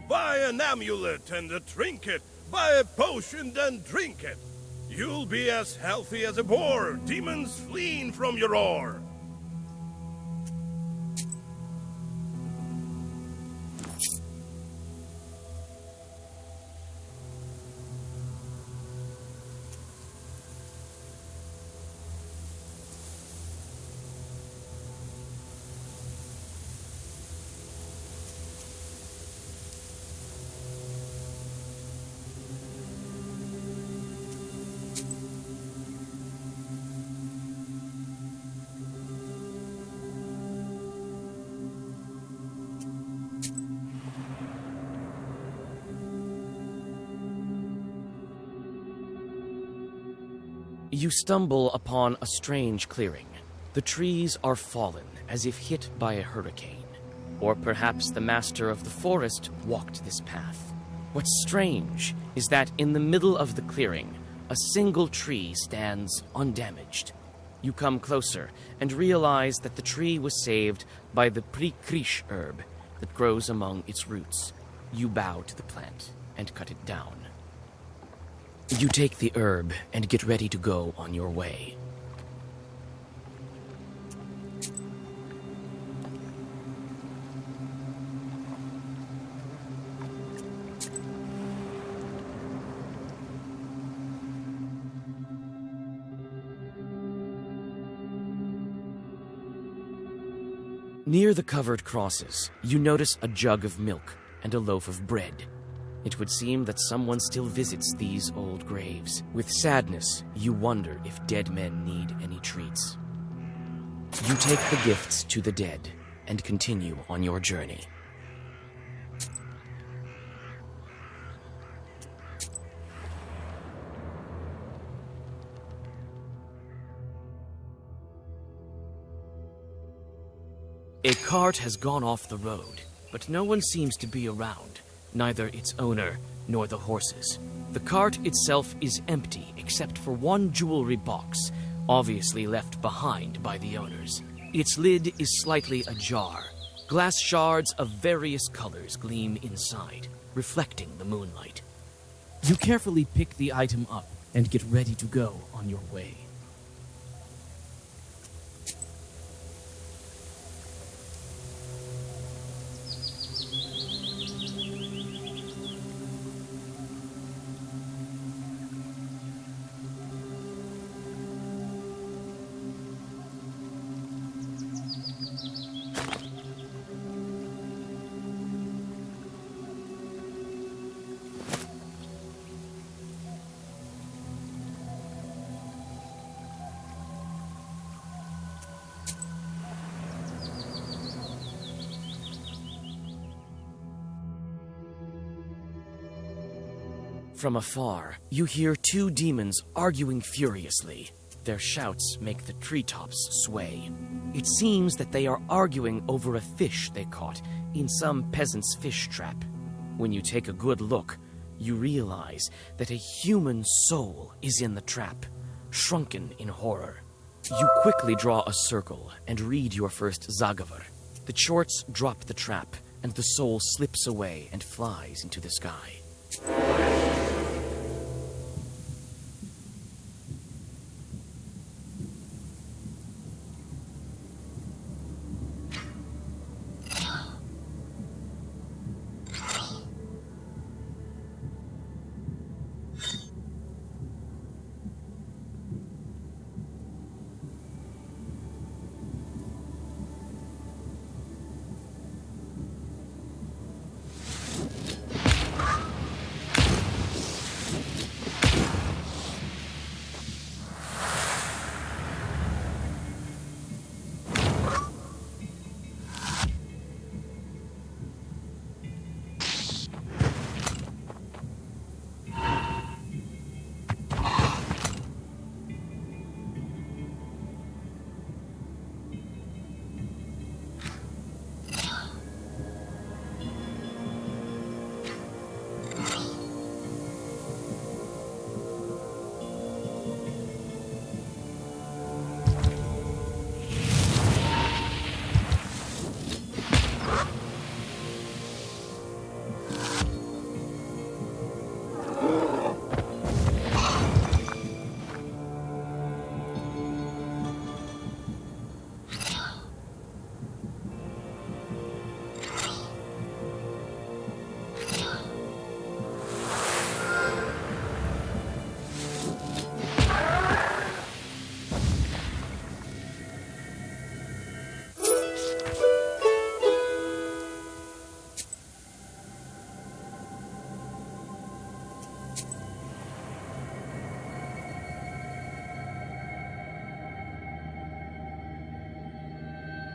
Buy an amulet and a trinket. Buy a potion and drink it. You'll be as healthy as a boar, demons fleeing from your roar. You stumble upon a strange clearing. The trees are fallen, as if hit by a hurricane. Or perhaps the master of the forest walked this path. What's strange is that in the middle of the clearing, a single tree stands undamaged. You come closer and realize that the tree was saved by the prikrish herb that grows among its roots. You bow to the plant and cut it down. You take the herb and get ready to go on your way. Near the covered crosses, you notice a jug of milk and a loaf of bread. It would seem that someone still visits these old graves. With sadness, you wonder if dead men need any treats. You take the gifts to the dead and continue on your journey. A cart has gone off the road, but no one seems to be around. Neither its owner nor the horses. The cart itself is empty except for one jewelry box, obviously left behind by the owners. Its lid is slightly ajar. Glass shards of various colors gleam inside, reflecting the moonlight. You carefully pick the item up and get ready to go on your way. From afar, you hear two demons arguing furiously. Their shouts make the treetops sway. It seems that they are arguing over a fish they caught in some peasant's fish trap. When you take a good look, you realize that a human soul is in the trap, shrunken in horror. You quickly draw a circle and read your first Zagavar. The chorts drop the trap, and the soul slips away and flies into the sky.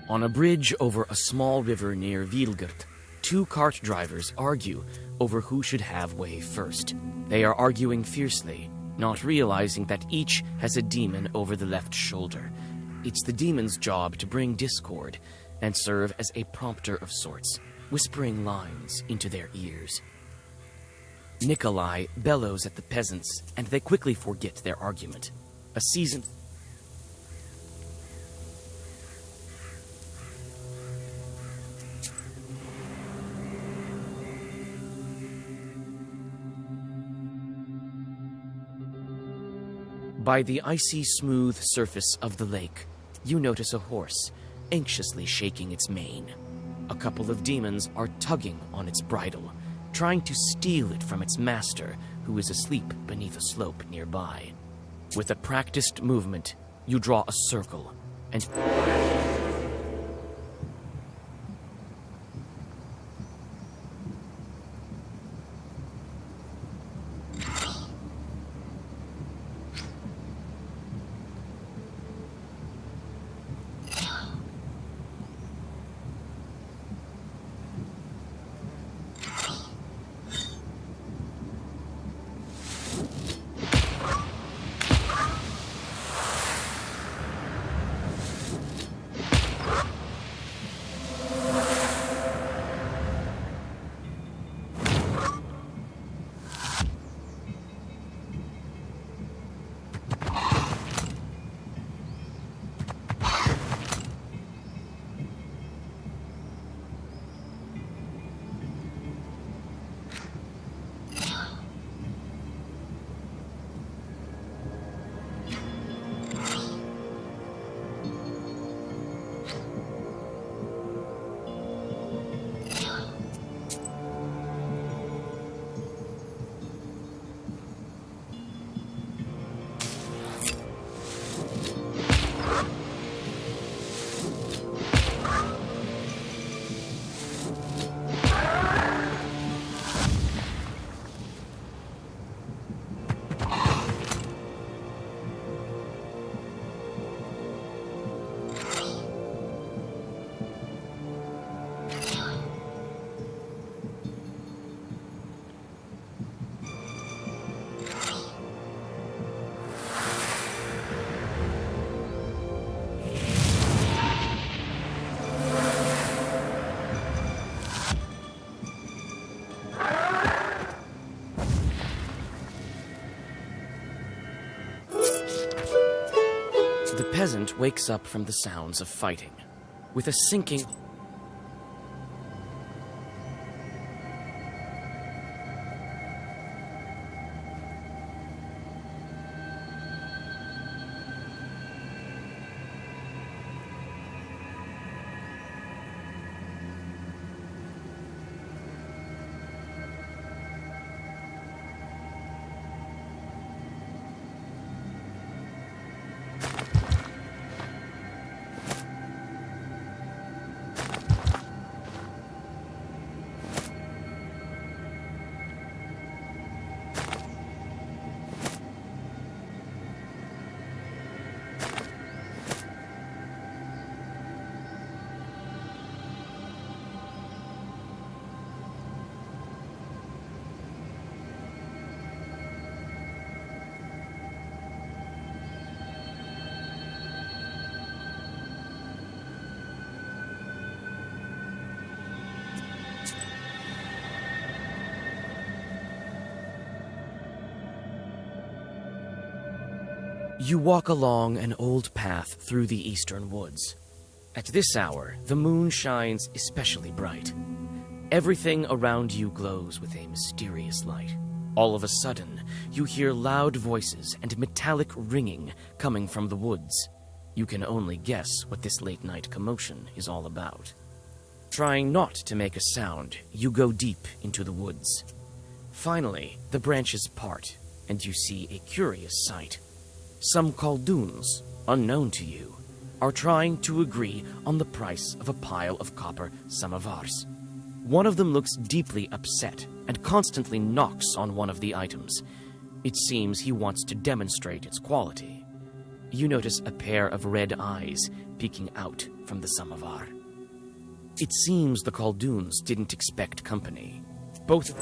On a bridge over a small river near Vilgert, two cart drivers argue over who should have way first. They are arguing fiercely, not realizing that each has a demon over the left shoulder. It's the demon's job to bring discord and serve as a prompter of sorts, whispering lines into their ears. Nikolai bellows at the peasants, and they quickly forget their argument. A seasoned By the icy smooth surface of the lake, you notice a horse, anxiously shaking its mane. A couple of demons are tugging on its bridle, trying to steal it from its master, who is asleep beneath a slope nearby. With a practiced movement, you draw a circle, and the peasant wakes up from the sounds of fighting. With a sinking You walk along an old path through the eastern woods. At this hour, the moon shines especially bright. Everything around you glows with a mysterious light. All of a sudden, you hear loud voices and metallic ringing coming from the woods. You can only guess what this late-night commotion is all about. Trying not to make a sound, you go deep into the woods. Finally, the branches part, and you see a curious sight. Some Khaldoons, unknown to you, are trying to agree on the price of a pile of copper samovars. One of them looks deeply upset and constantly knocks on one of the items. It seems he wants to demonstrate its quality. you notice a pair of red eyes peeking out from the samovar. It seems the Khaldoons didn't expect company. Both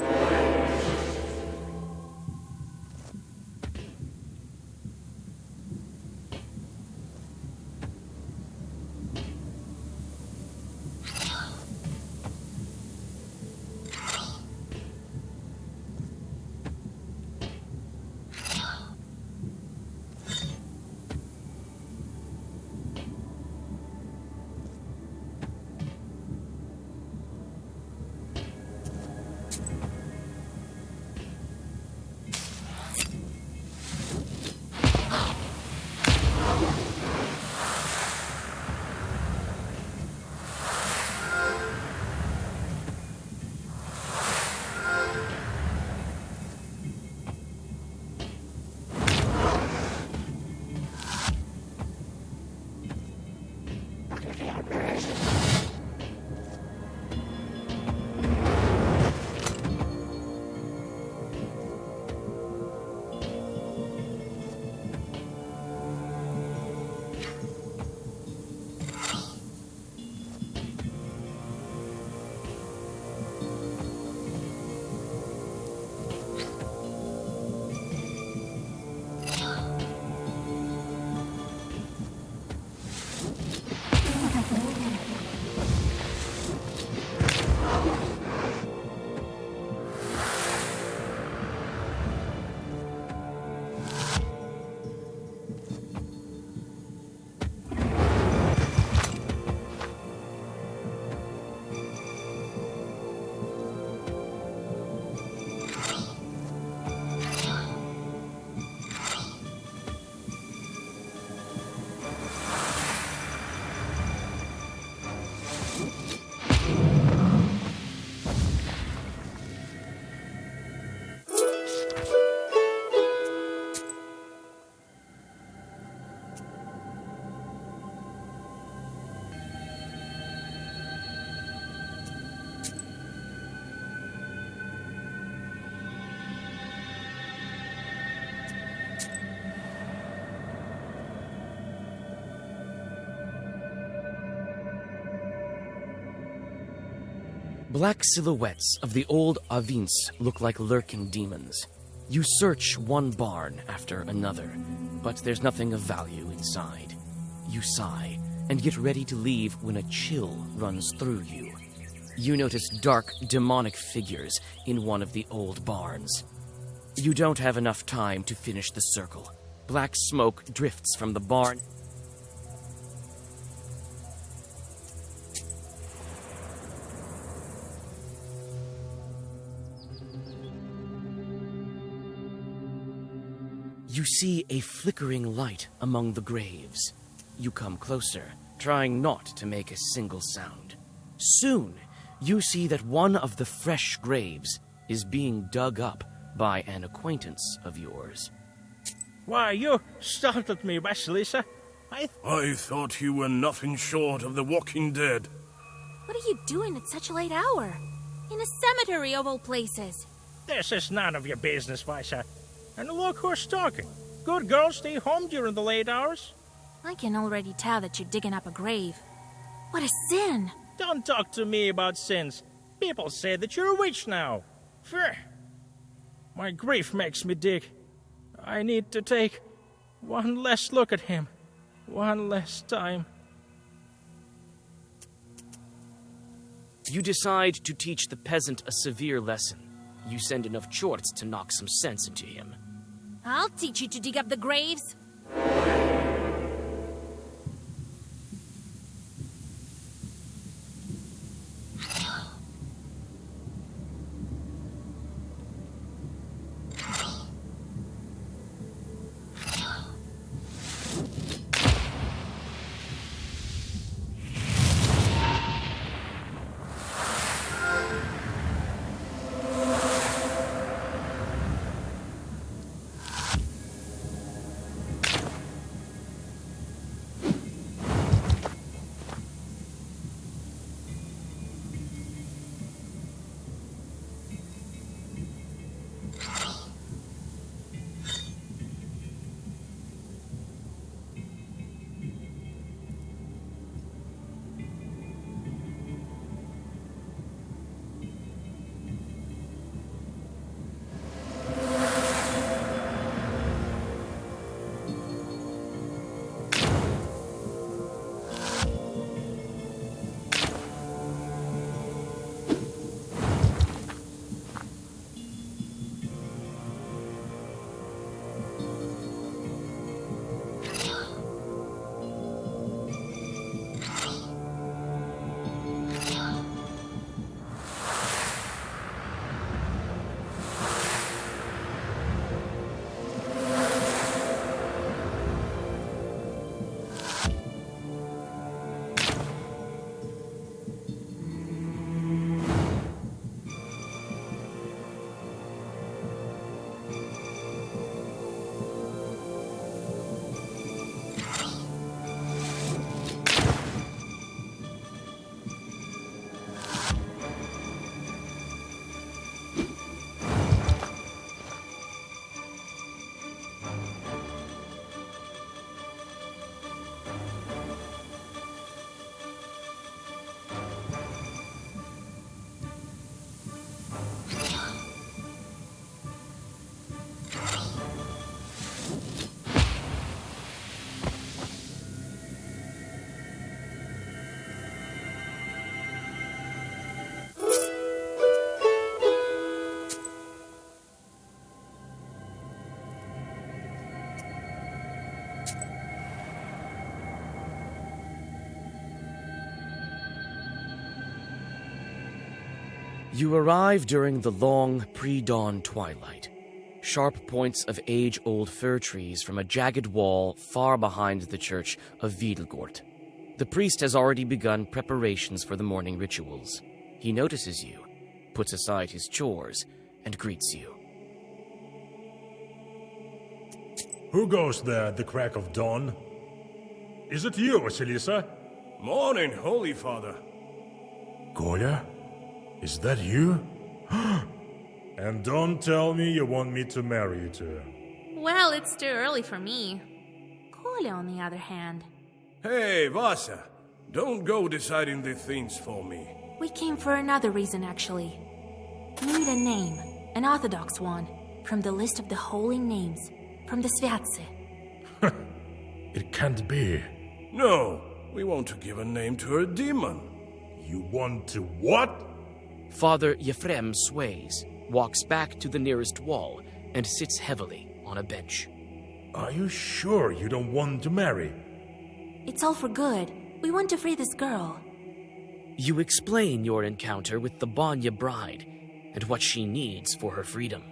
black silhouettes of the old Avins look like lurking demons. You search one barn after another, but there's nothing of value inside. You sigh and get ready to leave when a chill runs through you. You notice dark, demonic figures in one of the old barns. You don't have enough time to finish the circle. Black smoke drifts from the barn. You see a flickering light among the graves. You come closer, trying not to make a single sound. Soon, you see that one of the fresh graves is being dug up by an acquaintance of yours. Why, you startled me, Vasilisa. I thought you were nothing short of the Walking Dead. What are you doing at such a late hour? In a cemetery of all places. This is none of your business, Visa. And look who's talking. Good girls stay home during the late hours. I can already tell that you're digging up a grave. What a sin! Don't talk to me about sins. People say that you're a witch now. Phew. My grief makes me dig. I need to take one last look at him. One last time. You decide to teach the peasant a severe lesson. You send enough chorts to knock some sense into him. I'll teach you to dig up the graves. You arrive during the long, pre-dawn twilight. Sharp points of age-old fir trees from a jagged wall far behind the church of Wiedelgort. The priest has already begun preparations for the morning rituals. He notices you, puts aside his chores, and greets you. Who goes there at the crack of dawn? Is it you, Vasilisa? Morning, Holy Father. Kolya? Is that you? And don't tell me you want me to marry you to her. Well, it's too early for me. Kolya, on the other hand. Hey, Vasa. Don't go deciding these things for me. We came for another reason, actually. We need a name, an orthodox one, from the list of the holy names, from the Sviatse. It can't be. No, we want to give a name to a demon. You want to what? Father Yefrem sways, walks back to the nearest wall, and sits heavily on a bench. Are you sure you don't want to marry? It's all for good. We want to free this girl. You explain your encounter with the Banya bride and what she needs for her freedom.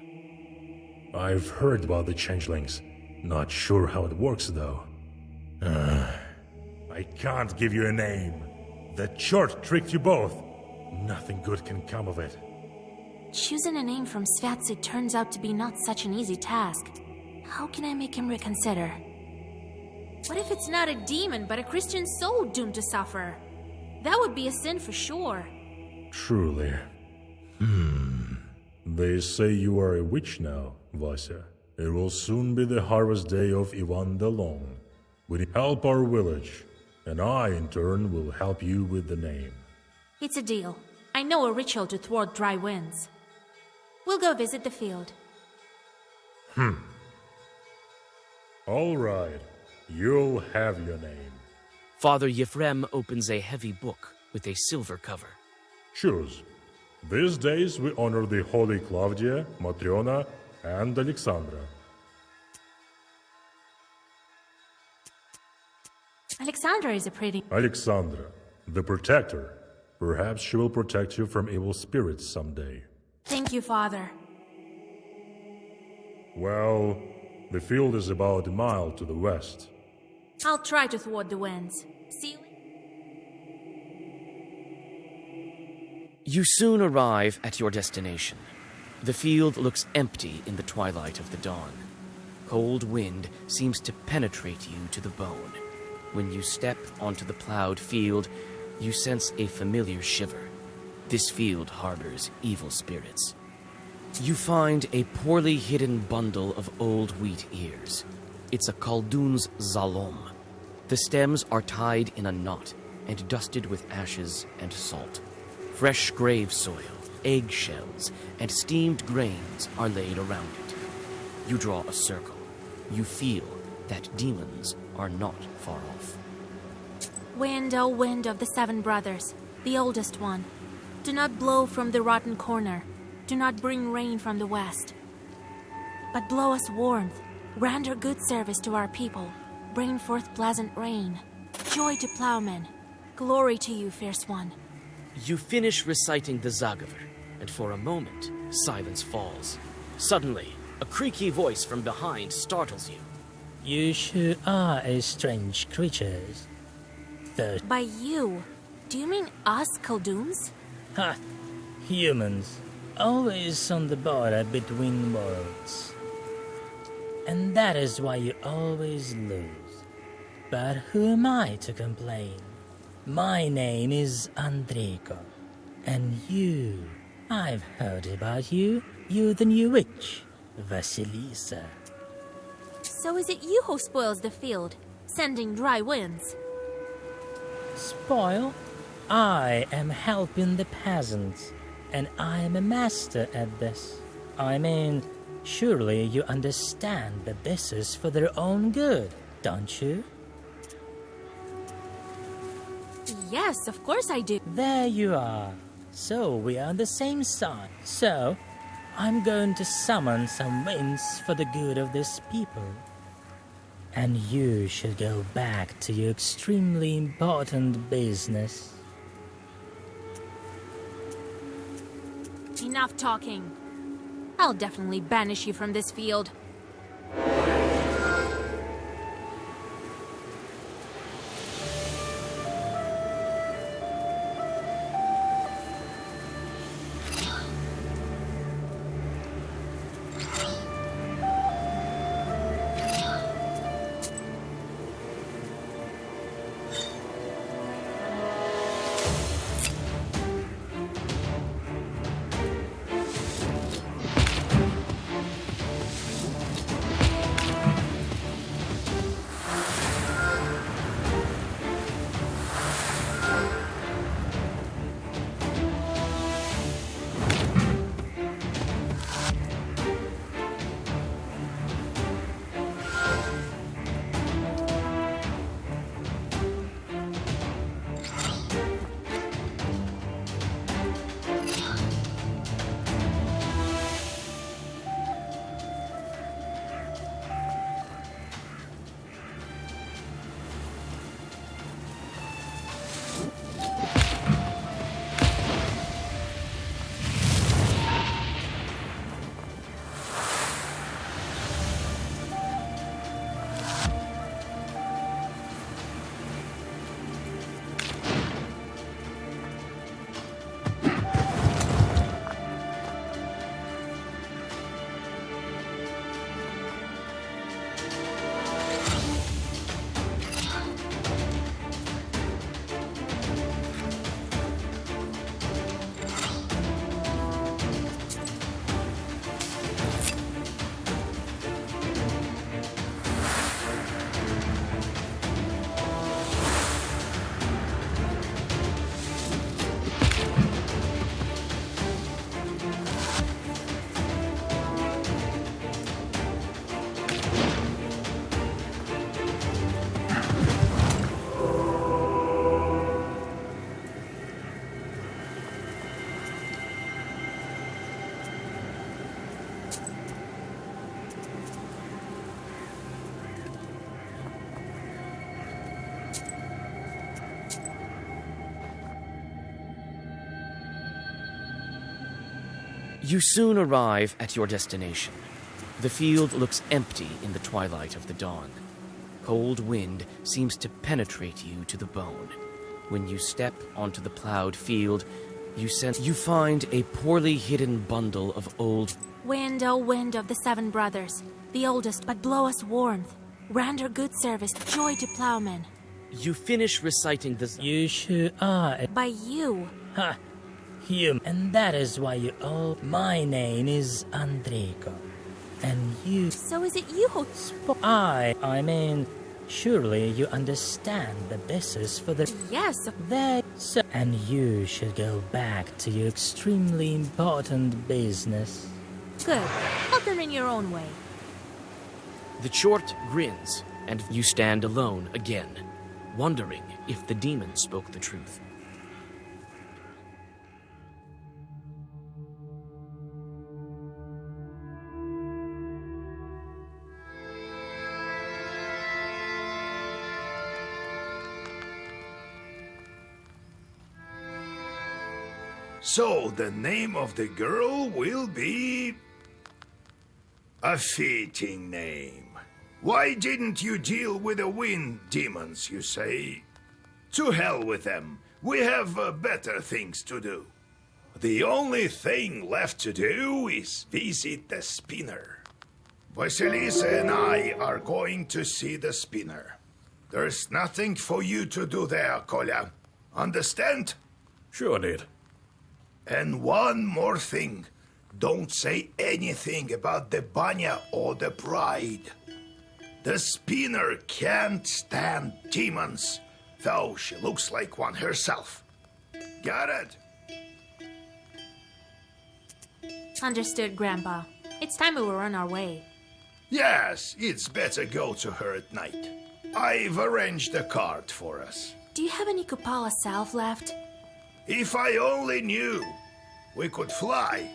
I've heard about the changelings. Not sure how it works, though. I can't give you a name. That chart tricked you both. Nothing good can come of it. Choosing a name from Sviatse turns out to be not such an easy task. How can I make him reconsider? What if it's not a demon, but a Christian soul doomed to suffer? That would be a sin for sure. Truly. They say you are a witch now, Vasya. It will soon be the harvest day of Ivan the Long. We help our village, and I, in turn, will help you with the name. It's a deal. I know a ritual to thwart dry winds. We'll go visit the field. All right. You'll have your name. Father Yefrem opens a heavy book with a silver cover. Choose. These days we honor the holy Claudia, Matriona, and Alexandra. Alexandra is a pretty... Alexandra, the protector. Perhaps she will protect you from evil spirits someday. Thank you, Father. Well, the field is about a mile to the west. I'll try to thwart the winds. See you... You soon arrive at your destination. The field looks empty in the twilight of the dawn. Cold wind seems to penetrate you to the bone. When you step onto the plowed field, you sense a familiar shiver. This field harbors evil spirits. You find a poorly hidden bundle of old wheat ears. It's a Khaldun's zalom. The stems are tied in a knot and dusted with ashes and salt. Fresh grave soil, eggshells, and steamed grains are laid around it. You draw a circle. You feel that demons are not far off. Wind, O wind of the seven brothers, the oldest one, do not blow from the rotten corner. Do not bring rain from the west. But blow us warmth, render good service to our people, bring forth pleasant rain. Joy to plowmen, glory to you, fierce one. You finish reciting the Zagaver, and for a moment, silence falls. Suddenly, a creaky voice from behind startles you. You sure are a strange creatures. By you, do you mean us Khalduns? Ha! Humans, always on the border between worlds. And that is why you always lose. But who am I to complain? My name is Andreyko. And you, I've heard about you. You the new witch, Vasilisa. So is it you who spoils the field, sending dry winds? Spoil? I am helping the peasants, and I am a master at this. I mean, surely you understand that this is for their own good, don't you? Yes, of course I do. There you are. So we are on the same side. So, I'm going to summon some winds for the good of this people. And you should go back to your extremely important business. Enough talking. I'll definitely banish you from this field. You soon arrive at your destination. The field looks empty in the twilight of the dawn. Cold wind seems to penetrate you to the bone. When you step onto the plowed field, you find a poorly hidden bundle of old... Wind, O wind of the seven brothers, the oldest, but blow us warmth. Render good service, joy to plowmen. You finish reciting the... You sure are. By you. Ha! Human. And that is why you all... My name is Andreyko. And you... So is it you who... I mean... Surely you understand that this is for the... Yes. And you should go back to your extremely important business. Good. Help them in your own way. The Chort grins, and you stand alone again, wondering if the demon spoke the truth. So the name of the girl will be... a fitting name. Why didn't you deal with the wind demons, you say? To hell with them. We have better things to do. The only thing left to do is visit the spinner. Vasilisa and I are going to see the spinner. There's nothing for you to do there, Kolya. Understand? Sure did. And one more thing. Don't say anything about the Banya or the bride. The spinner can't stand demons, though she looks like one herself. Got it? Understood, Grandpa. It's time we were on our way. Yes, it's better go to her at night. I've arranged a cart for us. Do you have any Kupala salve left? If I only knew. We could fly,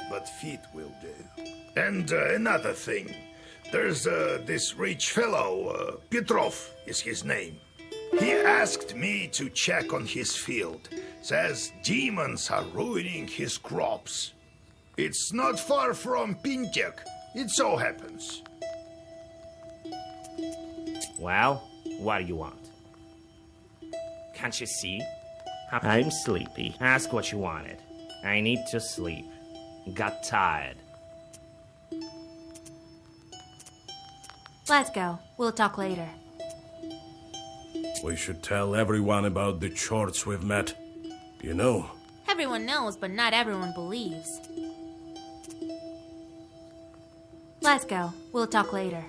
but feet will do. And another thing. There's this rich fellow, Petrov is his name. He asked me to check on his field. Says demons are ruining his crops. It's not far from Pintek. It so happens. Well, what do you want? Can't you see? I'm sleepy. Ask what you wanted. I need to sleep. Got tired. Let's go. We'll talk later. We should tell everyone about the chorts we've met. You know, Everyone knows, but not everyone believes. Let's go. We'll talk later.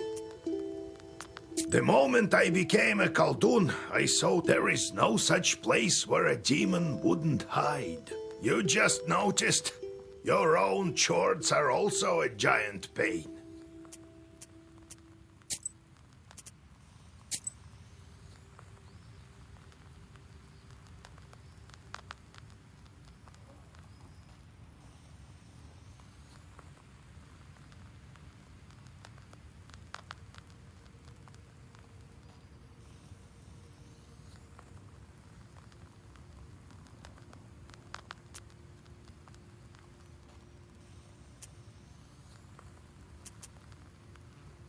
The moment I became a Khaldun, I saw there is no such place where a demon wouldn't hide. You just noticed? Your own chorts are also a giant pain.